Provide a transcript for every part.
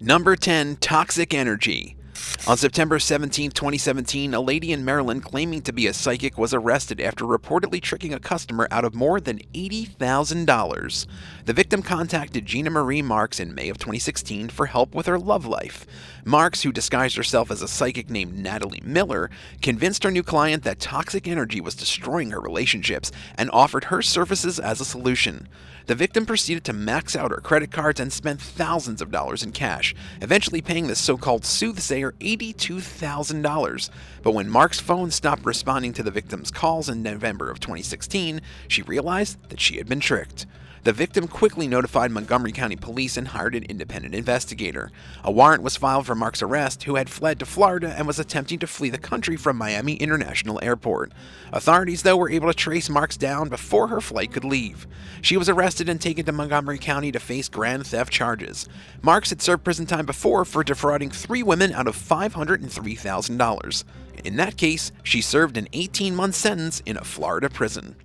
Number 10. Toxic energy. On September 17, 2017, a lady in Maryland claiming to be a psychic was arrested after reportedly tricking a customer out of more than $80,000. The victim contacted Gina Marie Marks in May of 2016 for help with her love life. Marks, who disguised herself as a psychic named Natalie Miller, convinced her new client that toxic energy was destroying her relationships and offered her services as a solution. The victim proceeded to max out her credit cards and spent thousands of dollars in cash, eventually paying the so-called soothsayer $82,000. But when Mark's phone stopped responding to the victim's calls in November of 2016, she realized that she had been tricked. The victim quickly notified Montgomery County Police and hired an independent investigator. A warrant was filed for Mark's arrest, who had fled to Florida and was attempting to flee the country from Miami International Airport. Authorities, though, were able to trace Marks down before her flight could leave. She was arrested and taken to Montgomery County to face grand theft charges. Marks had served prison time before for defrauding 3 women out of $503,000. In that case, she served an 18-month sentence in a Florida prison.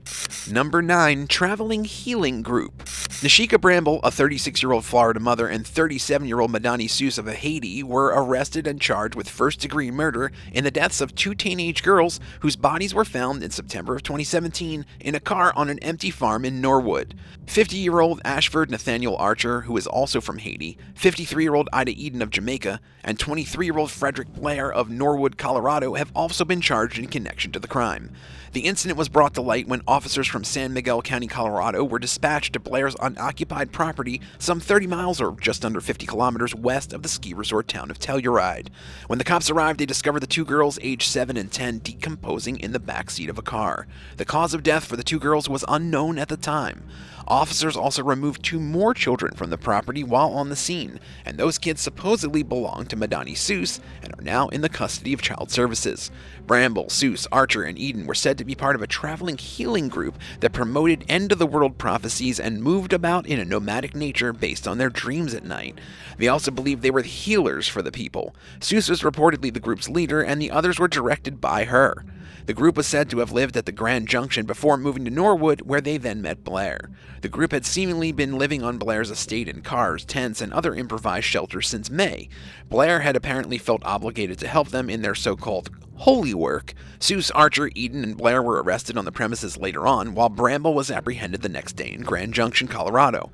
Number 9. Traveling Healing Group. Nashika Bramble, a 36-year-old Florida mother, and 37-year-old Madani Seuss of Haiti were arrested and charged with first-degree murder in the deaths of 2 teenage girls whose bodies were found in September of 2017 in a car on an empty farm in Norwood. 50-year-old Ashford Nathaniel Archer, who is also from Haiti, 53-year-old Ida Eden of Jamaica, and 23-year-old Frederick Blair of Norwood, Colorado, have also been charged in connection to the crime. The incident was brought to light when officers from San Miguel County, Colorado, were dispatched to Blair's unoccupied property some 30 miles or just under 50 kilometers west of the ski resort town of Telluride. When the cops arrived, they discovered the 2 girls, aged 7 and 10, decomposing in the backseat of a car. The cause of death for the 2 girls was unknown at the time. Officers also removed 2 more children from the property while on the scene, and those kids supposedly belonged to Madani Seuss and are now in the custody of Child Services. Bramble, Seuss, Archer, and Eden were said to be part of a traveling healing group that promoted end-of-the-world prophecies and moved about in a nomadic nature based on their dreams at night. They also believed they were the healers for the people. Seuss was reportedly the group's leader, and the others were directed by her. The group was said to have lived at the Grand Junction before moving to Norwood, where they then met Blair. The group had seemingly been living on Blair's estate in cars, tents, and other improvised shelters since May. Blair had apparently felt obligated to help them in their so-called holy work. Seuss, Archer, Eden, and Blair were arrested on the premises later on, while Bramble was apprehended the next day in Grand Junction, Colorado.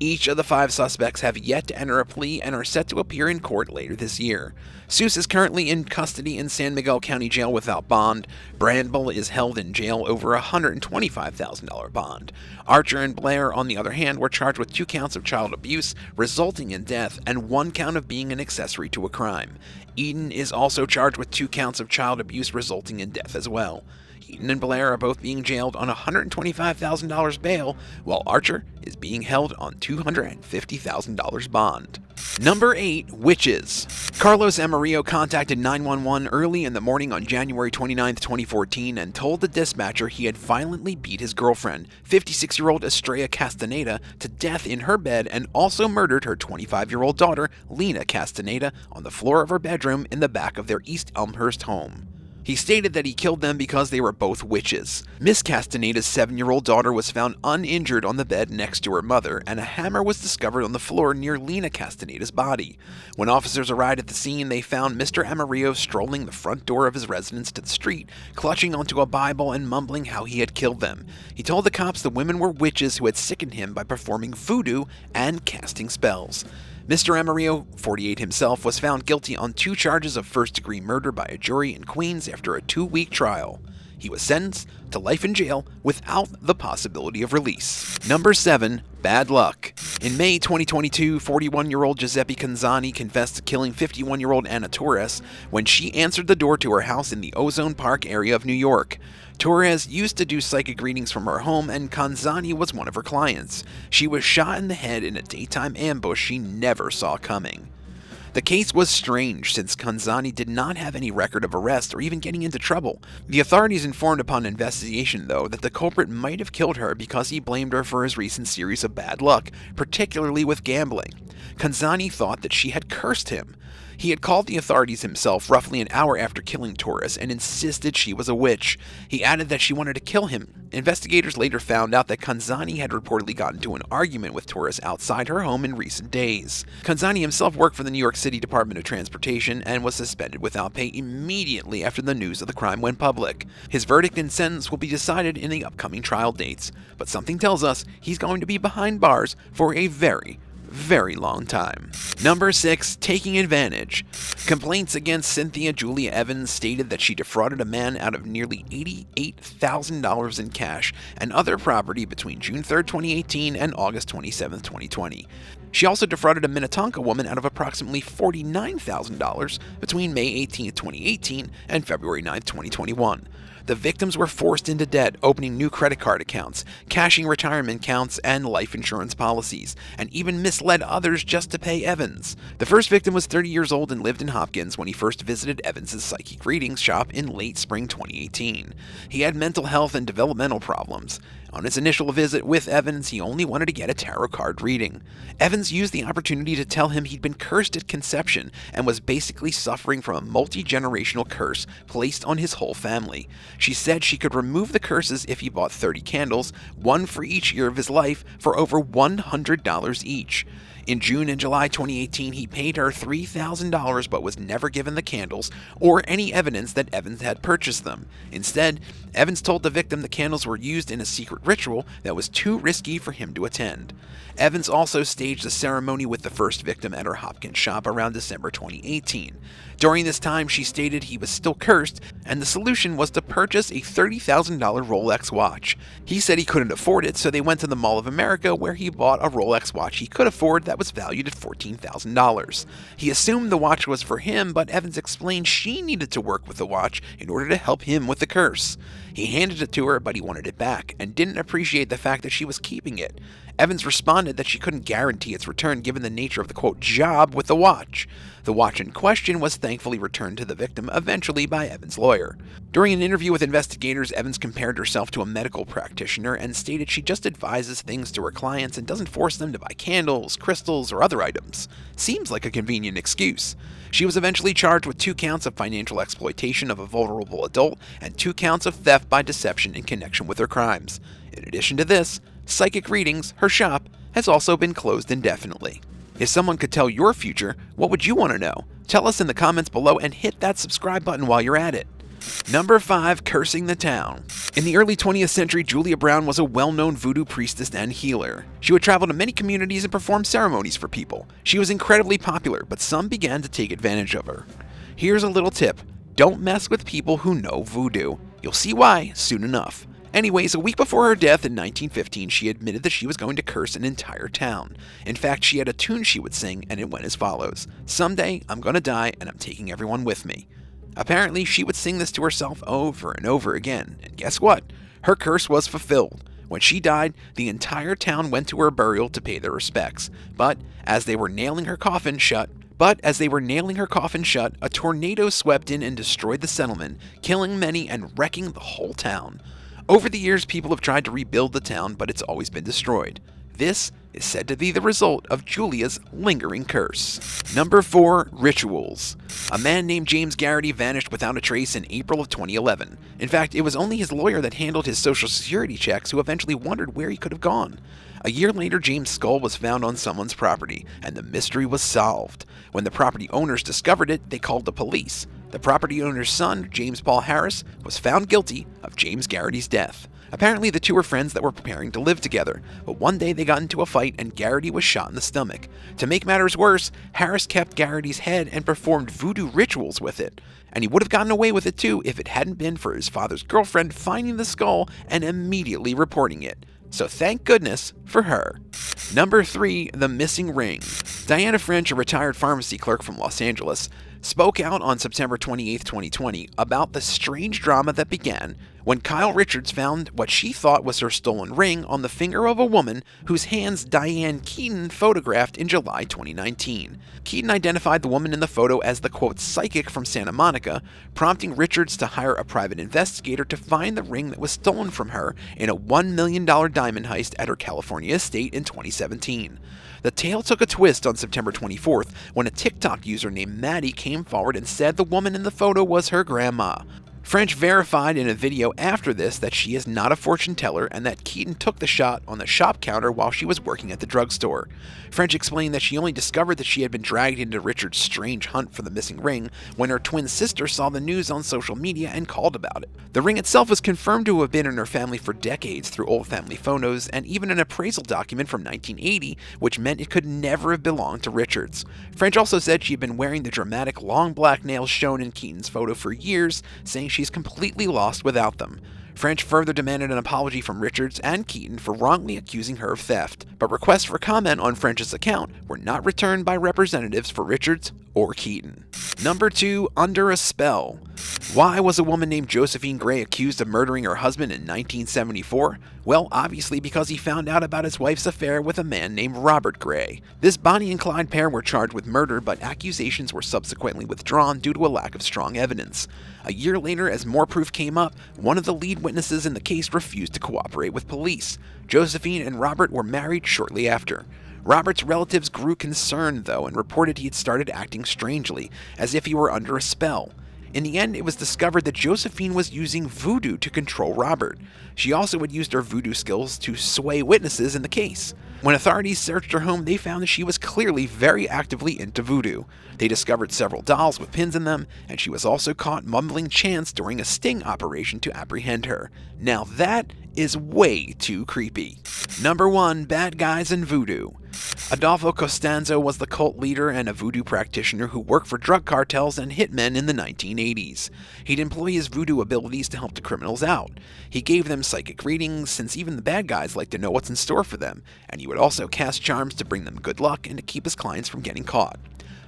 Each of the 5 suspects have yet to enter a plea and are set to appear in court later this year. Seuss is currently in custody in San Miguel County Jail without bond. Bramble is held in jail over a $125,000 bond. Archer and Blair, on the other hand, were charged with 2 counts of child abuse resulting in death and 1 count of being an accessory to a crime. Eden is also charged with 2 counts of child abuse resulting in death as well. Eden and Blair are both being jailed on $125,000 bail, while Archer is being held on $250,000 bond. Number 8. Witches. Carlos Amarillo contacted 911 early in the morning on January 29, 2014, and told the dispatcher he had violently beat his girlfriend, 56-year-old Estrella Castaneda, to death in her bed and also murdered her 25-year-old daughter, Lena Castaneda, on the floor of her bedroom in the back of their East Elmhurst home. He stated that he killed them because they were both witches. Miss Castaneda's 7-year-old daughter was found uninjured on the bed next to her mother, and a hammer was discovered on the floor near Lena Castaneda's body. When officers arrived at the scene, they found Mr. Amarillo strolling the front door of his residence to the street, clutching onto a Bible and mumbling how he had killed them. He told the cops the women were witches who had sickened him by performing voodoo and casting spells. Mr. Amarillo, 48 himself, was found guilty on 2 charges of first-degree murder by a jury in Queens after a 2-week trial. He was sentenced to life in jail without the possibility of release. Number 7. Bad luck. In May 2022, 41-year-old Giuseppe Canzani confessed to killing 51-year-old Anna Torres when she answered the door to her house in the Ozone Park area of New York. Torres used to do psychic readings from her home, and Canzani was one of her clients. She was shot in the head in a daytime ambush she never saw coming. The case was strange since Canzani did not have any record of arrest or even getting into trouble. The authorities informed upon investigation, though, that the culprit might have killed her because he blamed her for his recent series of bad luck, particularly with gambling. Canzani thought that she had cursed him. He had called the authorities himself roughly an hour after killing Torres and insisted she was a witch. He added that she wanted to kill him. Investigators later found out that Kanzani had reportedly gotten into an argument with Torres outside her home in recent days. Kanzani himself worked for the New York City Department of Transportation and was suspended without pay immediately after the news of the crime went public. His verdict and sentence will be decided in the upcoming trial dates, but something tells us he's going to be behind bars for a very long time. Number 6. Taking advantage. Complaints against Cynthia Julia Evans stated that she defrauded a man out of nearly $88,000 in cash and other property between June 3, 2018 and August 27, 2020. She also defrauded a Minnetonka woman out of approximately $49,000 between May 18, 2018 and February 9, 2021. The victims were forced into debt, opening new credit card accounts, cashing retirement accounts and life insurance policies, and even misled others just to pay Evans. The first victim was 30 years old and lived in Hopkins when he first visited Evans' psychic readings shop in late spring 2018. He had mental health and developmental problems. On his initial visit with Evans, he only wanted to get a tarot card reading. Evans used the opportunity to tell him he'd been cursed at conception and was basically suffering from a multi-generational curse placed on his whole family. She said she could remove the curses if he bought 30 candles, one for each year of his life, for over $100 each. In June and July 2018, he paid her $3,000 but was never given the candles or any evidence that Evans had purchased them. Instead, Evans told the victim the candles were used in a secret ritual that was too risky for him to attend. Evans also staged a ceremony with the first victim at her Hopkins shop around December 2018. During this time, she stated he was still cursed, and the solution was to purchase a $30,000 Rolex watch. He said he couldn't afford it, so they went to the Mall of America where he bought a Rolex watch he could afford that was valued at $14,000. He assumed the watch was for him, but Evans explained she needed to work with the watch in order to help him with the curse. He handed it to her, but he wanted it back, and didn't appreciate the fact that she was keeping it. Evans responded that she couldn't guarantee its return given the nature of the quote job with the watch. The watch in question was thankfully returned to the victim eventually by Evans' lawyer. During an interview with investigators, Evans compared herself to a medical practitioner and stated she just advises things to her clients and doesn't force them to buy candles, crystals, or other items. Seems like a convenient excuse. She was eventually charged with 2 counts of financial exploitation of a vulnerable adult and 2 counts of theft by deception in connection with her crimes. In addition to this, Psychic Readings, her shop, has also been closed indefinitely. If someone could tell your future, what would you want to know? Tell us in the comments below and hit that subscribe button while you're at it. Number 5. Cursing the town. In the early 20th century, Julia Brown was a well-known voodoo priestess and healer. She would travel to many communities and perform ceremonies for people. She was incredibly popular, but some began to take advantage of her. Here's a little tip. Don't mess with people who know voodoo. You'll see why soon enough. Anyways, a week before her death in 1915, she admitted that she was going to curse an entire town. In fact, she had a tune she would sing, and it went as follows. Someday, I'm gonna die, and I'm taking everyone with me. Apparently, she would sing this to herself over and over again, and guess what? Her curse was fulfilled. When she died, the entire town went to her burial to pay their respects, but as they were nailing her coffin shut, a tornado swept in and destroyed the settlement, killing many and wrecking the whole town. Over the years, people have tried to rebuild the town, but it's always been destroyed. This is said to be the result of Julia's lingering curse. Number 4. Rituals. A man named James Garrity vanished without a trace in April of 2011. In fact, it was only his lawyer that handled his social security checks who eventually wondered where he could have gone. A year later, James' skull was found on someone's property, and the mystery was solved. When the property owners discovered it, they called the police. The property owner's son, James Paul Harris, was found guilty of James Garrity's death. Apparently, the two were friends that were preparing to live together, but one day they got into a fight and Garrity was shot in the stomach. To make matters worse, Harris kept Garrity's head and performed voodoo rituals with it. And he would have gotten away with it too if it hadn't been for his father's girlfriend finding the skull and immediately reporting it. So thank goodness for her. Number 3. The missing ring. Diana French, a retired pharmacy clerk from Los Angeles, spoke out on September 28, 2020, about the strange drama that began when Kyle Richards found what she thought was her stolen ring on the finger of a woman whose hands Diane Keaton photographed in July 2019. Keaton identified the woman in the photo as the quote psychic from Santa Monica, prompting Richards to hire a private investigator to find the ring that was stolen from her in a $1 million diamond heist at her California estate in 2017. The tale took a twist on September 24th when a TikTok user named Maddie came forward and said the woman in the photo was her grandma. French verified in a video after this that she is not a fortune teller and that Keaton took the shot on the shop counter while she was working at the drugstore. French explained that she only discovered that she had been dragged into Richard's strange hunt for the missing ring when her twin sister saw the news on social media and called about it. The ring itself was confirmed to have been in her family for decades through old family photos and even an appraisal document from 1980, which meant it could never have belonged to Richards. French also said she had been wearing the dramatic long black nails shown in Keaton's photo for years, saying she's completely lost without them. French further demanded an apology from Richards and Keaton for wrongly accusing her of theft, but requests for comment on French's account were not returned by representatives for Richards or Keaton. Number 2, Under a Spell. Why was a woman named Josephine Gray accused of murdering her husband in 1974? Well, obviously because he found out about his wife's affair with a man named Robert Gray. This Bonnie and Clyde pair were charged with murder, but accusations were subsequently withdrawn due to a lack of strong evidence. A year later, as more proof came up, one of the lead witnesses in the case refused to cooperate with police. Josephine and Robert were married shortly after. Robert's relatives grew concerned, though, and reported he had started acting strangely, as if he were under a spell. In the end, it was discovered that Josephine was using voodoo to control Robert. She also had used her voodoo skills to sway witnesses in the case. When authorities searched her home, they found that she was clearly very actively into voodoo. They discovered several dolls with pins in them, and she was also caught mumbling chants during a sting operation to apprehend her. Now that is way too creepy. Number 1, Bad Guys in Voodoo. Adolfo Costanzo was the cult leader and a voodoo practitioner who worked for drug cartels and hitmen in the 1980s. He'd employ his voodoo abilities to help the criminals out. He gave them psychic readings, since even the bad guys like to know what's in store for them, and he would also cast charms to bring them good luck and to keep his clients from getting caught.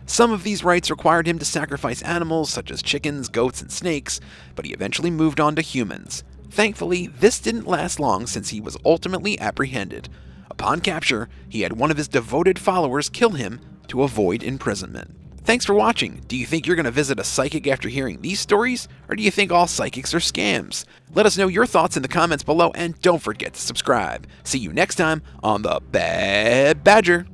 Some of these rites required him to sacrifice animals such as chickens, goats, and snakes, but he eventually moved on to humans. Thankfully, this didn't last long since he was ultimately apprehended. Upon capture, he had one of his devoted followers kill him to avoid imprisonment. Thanks for watching. Do you think you're going to visit a psychic after hearing these stories, or do you think all psychics are scams? Let us know your thoughts in the comments below, and don't forget to subscribe. See you next time on the Bad Badger.